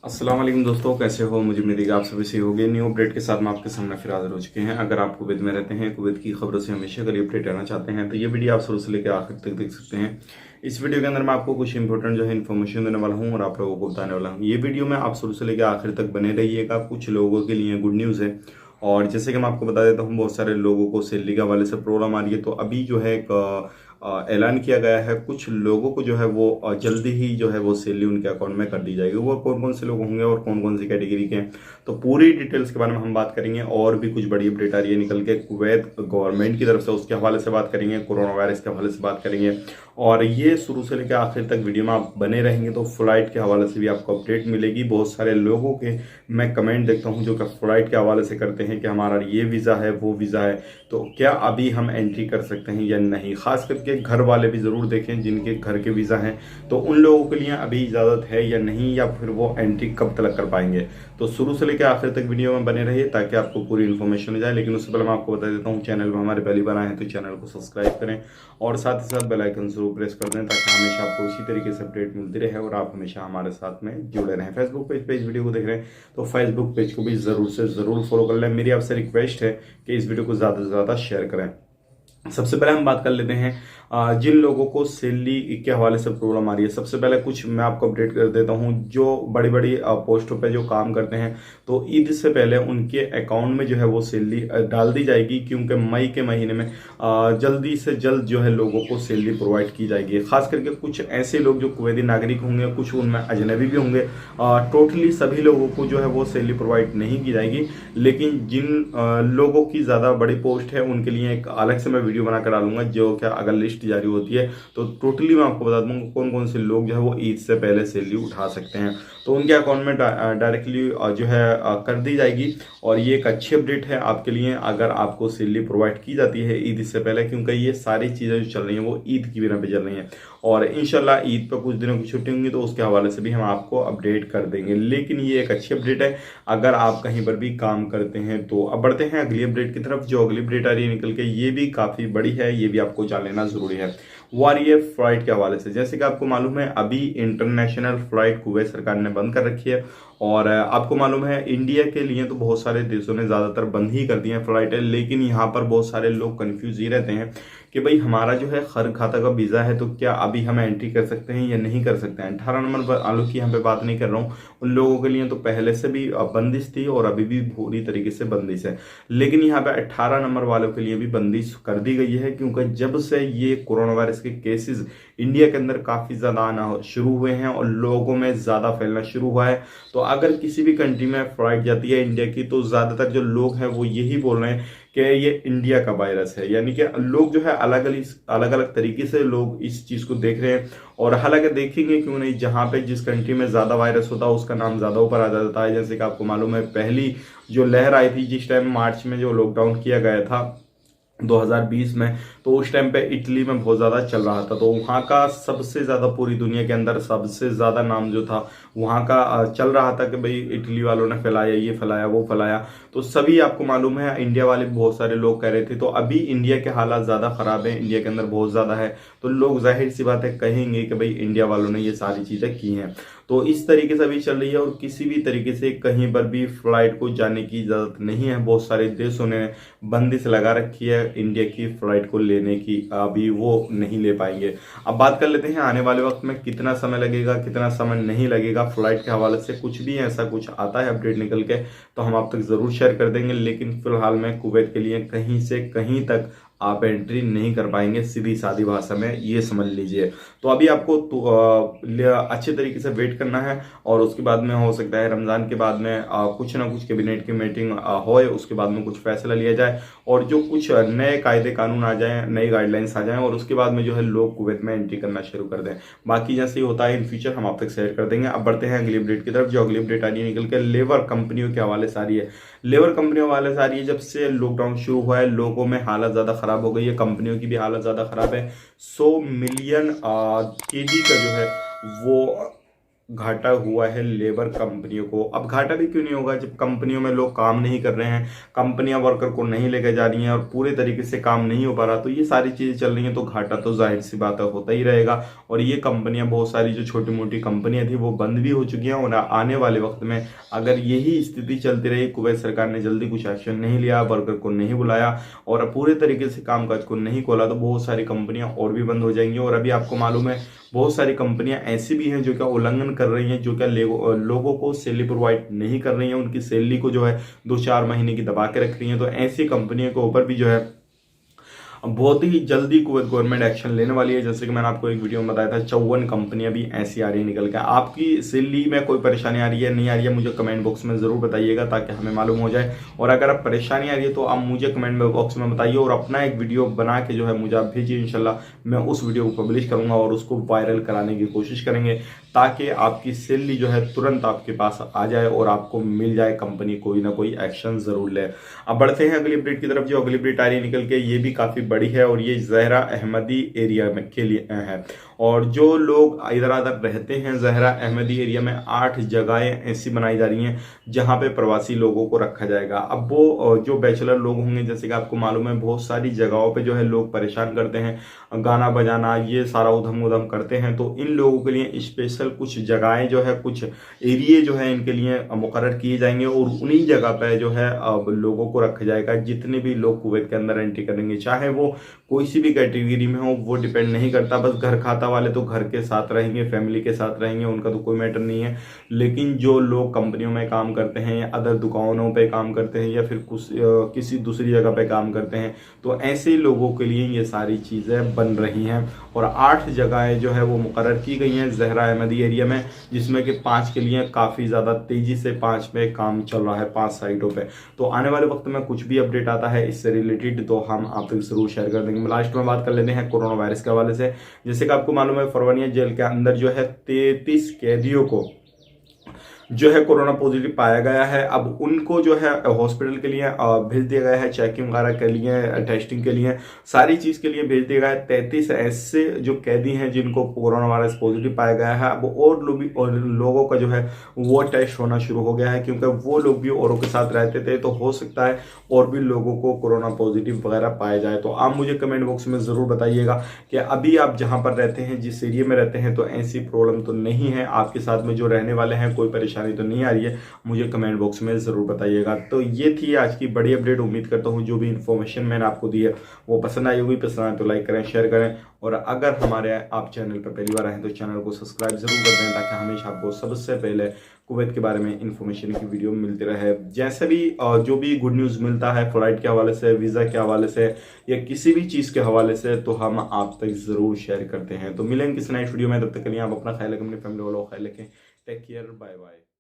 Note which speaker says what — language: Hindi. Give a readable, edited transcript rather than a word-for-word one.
Speaker 1: अस्सलाम वालेकुम दोस्तों, कैसे हो? मुझे उम्मीद है कि आप सभी सही होंगे। न्यू अपडेट के साथ में आपके सामने फिर हाजिर हो चुके हैं। अगर आप कुवैत में रहते हैं, कुवैत की खबरों से हमेशा अगर अपडेट रहना चाहते हैं तो ये वीडियो आप शुरू से लेकर आखिर तक देख सकते हैं। इस वीडियो के अंदर मैं आपको कुछ इंपॉर्टेंट जो है इन्फॉर्मेशन देने वाला हूँ और आप लोगों को बताने वाला हूँ। ये वीडियो में आप शुरू से लेकर आखिर तक बने रहिएगा। कुछ लोगों के लिए गुड न्यूज़ है और जैसे कि मैं आपको बता देता हूँ, बहुत सारे लोगों को सैलरी के हवाले से प्रॉब्लम आ रही है। तो अभी जो है एक ऐलान किया गया है, कुछ लोगों को जो है वो जल्दी ही जो है वो सैलरी उनके अकाउंट में कर दी जाएगी। वो कौन कौन से लोग होंगे और कौन कौन सी कैटेगरी के हैं, तो पूरी डिटेल्स के बारे में हम बात करेंगे। और भी कुछ बड़ी अपडेट आ रही है निकल के कुवैत गवर्नमेंट की तरफ से, उसके हवाले से बात करेंगे। कोरोना वायरस के हवाले से बात करेंगे और ये शुरू से लेकर आखिर तक वीडियो में आप बने रहेंगे तो फ्लाइट के हवाले से भी आपको अपडेट मिलेगी। बहुत सारे लोगों के मैं कमेंट देखता हूँ जो कि फ्लाइट के हवाले से करते हैं कि हमारा ये वीज़ा है, वो वीज़ा है, तो क्या अभी हम एंट्री कर सकते हैं या नहीं। खास करके घर वाले भी ज़रूर देखें जिनके घर के वीज़ा हैं, तो उन लोगों के लिए अभी इजाज़त है या नहीं, या फिर वो एंट्री कब तक कर पाएंगे। तो शुरू से लेकर आखिर तक वीडियो में बने रहिए ताकि आपको पूरी इन्फॉर्मेशन मिल जाए। लेकिन उससे पहले मैं आपको बता देता हूँ, चैनल में हमारे पहली बार आए हैं तो चैनल को सब्सक्राइब करें और साथ ही साथ बेल आइकन जरूर प्रेस कर दें ताकि हमेशा आपको इसी तरीके से अपडेट मिलती रहे और आप हमेशा हमारे साथ में जुड़े रहें। फेसबुक पेज पे इस वीडियो को देख रहे हैं तो फेसबुक पेज को भी ज़रूर से ज़रूर फॉलो कर लें। मेरी आपसे रिक्वेस्ट है कि इस वीडियो को ज़्यादा से ज़्यादा शेयर करें। सबसे पहले हम बात कर लेते हैं जिन लोगों को सैलरी के हवाले से प्रॉब्लम आ रही है। सबसे पहले कुछ मैं आपको अपडेट कर देता हूं, जो बड़ी बड़ी पोस्टों पे जो काम करते हैं तो ईद से पहले उनके अकाउंट में जो है वो सैलरी डाल दी जाएगी, क्योंकि मई के महीने में जल्दी से जल्द जो है लोगों को सैलरी प्रोवाइड की जाएगी। खास करके कुछ ऐसे लोग जो कुवैती नागरिक होंगे, कुछ उनमें अजनबी भी होंगे। टोटली सभी लोगों को जो है वो सैलरी प्रोवाइड नहीं की जाएगी, लेकिन जिन लोगों की ज़्यादा बड़ी पोस्ट है उनके लिए एक अलग से मैं वीडियो बनाकर डालूंगा। जो क्या अगर लिस्ट जारी होती है तो टोटली मैं आपको बता दूंगा कौन कौन से लोग जो है वो ईद से पहले सैलरी उठा सकते हैं, तो उनके अकाउंट में डायरेक्टली जो है कर दी जाएगी। और ये एक अच्छी अपडेट है आपके लिए अगर आपको सैलरी प्रोवाइड की जाती है ईद से पहले, क्योंकि ये सारी चीज़ें जो चल रही हैं वो ईद की बिना पे चल रही हैं और इंशाल्लाह ईद पर कुछ दिनों की छुट्टी होंगी तो उसके हवाले से भी हम आपको अपडेट कर देंगे। लेकिन ये एक अच्छी अपडेट है अगर आप कहीं पर भी काम करते हैं। तो अब बढ़ते हैं अगली अपडेट की तरफ। जो अगली अपडेट आ रही है निकल के, ये भी काफ़ी बड़ी है, ये भी आपको जान लेना ज़रूरी है। वो आ रही है फ्लाइट के हवाले से। जैसे कि आपको मालूम है अभी इंटरनेशनल फ्लाइट कुवैत सरकार ने बंद कर रखी है और आपको मालूम है इंडिया के लिए तो बहुत सारे देशों ने ज़्यादातर बंद ही कर दी हैं फ्लाइटें। लेकिन यहाँ पर बहुत सारे लोग कंफ्यूज ही रहते हैं कि भाई हमारा जो है खर खाता का वीज़ा है तो क्या अभी हम एंट्री कर सकते हैं या नहीं कर सकते हैं। 18 नंबर वालों की यहाँ पे बात नहीं कर रहा हूँ, उन लोगों के लिए तो पहले से भी बंदिश थी और अभी भी पूरी तरीके से बंदिश है। लेकिन यहाँ पे 18 नंबर वालों के लिए भी बंदिश कर दी गई है, क्योंकि जब से ये कोरोना वायरस के केसेस इंडिया के अंदर काफ़ी ज़्यादा आना शुरू हुए हैं और लोगों में ज़्यादा फैलना शुरू हुआ है, तो अगर किसी भी कंट्री में फ्लाइट जाती है इंडिया की तो ज़्यादातर जो लोग हैं वो यही बोल रहे हैं कि ये इंडिया का वायरस है। यानी कि लोग जो है अलग अलग तरीके से लोग इस चीज़ को देख रहे हैं। और हालांकि देखेंगे क्यों नहीं, जहाँ पे जिस कंट्री में ज़्यादा वायरस होता है उसका नाम ज़्यादा ऊपर आ जाता है। जैसे कि आपको मालूम है पहली जो लहर आई थी जिस टाइम मार्च में जो लॉकडाउन किया गया था 2020 में, तो उस टाइम पे इटली में बहुत ज़्यादा चल रहा था। तो वहाँ का सबसे ज़्यादा पूरी दुनिया के अंदर सबसे ज़्यादा नाम जो था वहाँ का चल रहा था कि भाई इटली वालों ने फैलाया, ये फैलाया, वो फैलाया। तो सभी आपको मालूम है इंडिया वाले बहुत सारे लोग कह रहे थे। तो अभी इंडिया के हालात ज़्यादा ख़राब है, इंडिया के अंदर बहुत ज़्यादा है, तो लोग जाहिर सी बात है कहेंगे कि भाई इंडिया वालों ने ये सारी चीज़ें की हैं। तो इस तरीके से अभी चल रही है और किसी भी तरीके से कहीं पर भी फ्लाइट को जाने की इजाज़त नहीं है। बहुत सारे देशों ने बंदिश लगा रखी है इंडिया की फ्लाइट को लेने की, अभी वो नहीं ले पाएंगे। अब बात कर लेते हैं आने वाले वक्त में कितना समय लगेगा, कितना समय नहीं लगेगा। फ्लाइट के हवाले से कुछ भी ऐसा कुछ आता है अपडेट निकल के तो हम आप तक ज़रूर शेयर कर देंगे। लेकिन फिलहाल में कुवैत के लिए कहीं से कहीं तक आप एंट्री नहीं कर पाएंगे, सीधी सादी भाषा में ये समझ लीजिए। तो अभी आपको अच्छे तरीके से वेट करना है और उसके बाद में हो सकता है रमज़ान के बाद में कुछ ना कुछ कैबिनेट की मीटिंग होए, उसके बाद में कुछ फैसला लिया जाए और जो कुछ नए कायदे कानून आ जाएं, नई गाइडलाइंस आ जाएं और उसके बाद में जो है लोग कुवैत में एंट्री करना शुरू कर दें। बाकी जैसे ही होता है इन फ्यूचर हम आप तक शेयर कर देंगे। अब बढ़ते हैं अगली अपडेट की तरफ। जो अगली अपडेट आ रही है निकल के लेबर कंपनियों के हवाले से आ रही है। लेबर कंपनियों वाले से आ रही है, जब से लॉकडाउन शुरू हुआ है लोगों में हालत ज़्यादा ख़राब हो गई है, कंपनियों की भी हालत ज़्यादा ख़राब है। 100 मिलियन केडी का जो है वो घाटा हुआ है लेबर कंपनियों को। अब घाटा भी क्यों नहीं होगा जब कंपनियों में लोग काम नहीं कर रहे हैं, कंपनियां वर्कर को नहीं लेकर जा रही हैं और पूरे तरीके से काम नहीं हो पा रहा, तो ये सारी चीजें चल रही हैं, तो घाटा तो जाहिर सी बात है होता ही रहेगा। और ये कंपनियां बहुत सारी जो छोटी मोटी कंपनियां थी वो बंद भी हो चुकी हैं, और आने वाले वक्त में अगर यही स्थिति चलती रही, कुवैत सरकार ने जल्दी कुछ एक्शन नहीं लिया, वर्कर को नहीं बुलाया और पूरे तरीके से कामकाज को नहीं खोला, तो बहुत सारी कंपनियां और भी बंद हो जाएंगी। और अभी आपको मालूम है बहुत सारी कंपनियां ऐसी भी हैं जो क्या उल्लंघन कर रही हैं, जो क्या लोगों को सैलरी प्रोवाइड नहीं कर रही हैं, उनकी सैलरी को जो है 2-4 महीने की दबा के रख रही हैं। तो ऐसी कंपनियों के ऊपर भी जो है बहुत ही जल्दी कुवैत गवर्नमेंट एक्शन लेने वाली है। जैसे कि मैंने आपको एक वीडियो में बताया था, 54 कंपनियां भी ऐसी आ रही है निकल के। आपकी सैलरी में कोई परेशानी आ रही है नहीं आ रही है, मुझे कमेंट बॉक्स में जरूर बताइएगा ताकि हमें मालूम हो जाए। और अगर आप परेशानी आ रही है तो आप मुझे कमेंट बॉक्स में बताइए और अपना एक वीडियो बना के जो है मुझे आप भेजिए। इंशाल्लाह मैं उस वीडियो को पब्लिश करूंगा और उसको वायरल कराने की कोशिश करेंगे ताकि आपकी सैलरी जो है तुरंत आपके पास आ जाए और आपको मिल जाए, कंपनी कोई ना कोई एक्शन जरूर ले। अब बढ़ते हैं अगली अपडेट की तरफ। जो अगली अपडेट आ रही है निकल के, ये भी काफी बड़ी है और ये जहरा अहमदी एरिया में के लिए है। और जो लोग इधर उधर रहते हैं जहरा अहमदी एरिया में 8 जगहें ऐसी बनाई जा रही हैं जहां पे प्रवासी लोगों को रखा जाएगा। अब वो जो बैचलर लोग होंगे, जैसे कि आपको मालूम है बहुत सारी जगहों पे जो है लोग परेशान करते हैं, गाना बजाना ये सारा उधम उधम करते हैं, तो इन लोगों के लिए स्पेशल कुछ जगहें जो है, कुछ एरिए जो है इनके लिए मुकर्रर किए जाएंगे और उन्हीं जगह पे जो है अब लोगों को रखा जाएगा। जितने भी लोग कुवैत के अंदर एंट्री करेंगे, चाहे वो कोई सी भी कैटेगरी में हो, वो डिपेंड नहीं करता। बस घर खाता वाले तो घर के साथ रहेंगे, फैमिली के साथ रहेंगे, उनका तो कोई मैटर नहीं है। लेकिन जो लोग कंपनियों में काम करते हैं या अदर दुकानों पे काम करते हैं या फिर कुछ किसी दूसरी जगह पे काम करते हैं, तो ऐसे लोगों के लिए ये सारी चीज़ें बन रही हैं। और 8 जगहें जो है वो मुकर्रर की गई हैं जहरा अहमदी एरिया में, जिसमें कि 5 के लिए काफ़ी ज़्यादा तेज़ी से 5 में काम चल रहा है, 5 साइटों पे। तो आने वाले वक्त में कुछ भी अपडेट आता है इससे रिलेटेड तो हम आप तक जरूर शेयर कर देंगे। लास्ट में बात कर लेते हैं कोरोना वायरस के हवाले से। जैसे कि आपको मालूम है फरवानिया जेल के अंदर जो है 33 कैदियों को जो है कोरोना पॉजिटिव पाया गया है। अब उनको जो है हॉस्पिटल के लिए भेज दिया गया है, चेकिंग वगैरह के लिए, टेस्टिंग के लिए, सारी चीज के लिए भेज दिया गया है। 33 ऐसे जो कैदी हैं जिनको कोरोना वायरस पॉजिटिव पाया गया है। अब और लोगों का जो है वो टेस्ट होना शुरू हो गया है, क्योंकि वो लोग भी औरों के साथ रहते थे, तो हो सकता है और भी लोगों को कोरोना पॉजिटिव वगैरह पाया जाए। तो आप मुझे कमेंट बॉक्स में जरूर बताइएगा कि अभी आप जहां पर रहते हैं, जिस एरिया में रहते हैं, तो ऐसी प्रॉब्लम तो नहीं है आपके साथ में, जो रहने वाले हैं कोई परेशानी तो नहीं आ रही है, मुझे कमेंट बॉक्स में जरूर बताइएगा। तो ये थी आज की बड़ी अपडेट। उम्मीद करता हूँ जो भी इन्फॉर्मेशन मैंने आपको दी है वो पसंद आई होगी। पसंद आए तो लाइक करें, शेयर करें, और अगर हमारे आप चैनल पर पहली बार आए तो चैनल को सब्सक्राइब जरूर कर दें ताकि हमेशा आपको सबसे पहले कुवैत के बारे में इन्फॉर्मेशन की वीडियो मिलती रहे। जैसे भी जो भी गुड न्यूज़ मिलता है फ्लाइट के हवाले से, वीज़ा के हवाले से या किसी भी चीज़ के हवाले से, तो हम आप तक जरूर शेयर करते हैं। तो मिलेंगे किसी नई वीडियो में, तब तक के लिए आप अपना ख्याल रखें, अपनी फैमिली वालों का ख्याल रखें। Take care, bye bye.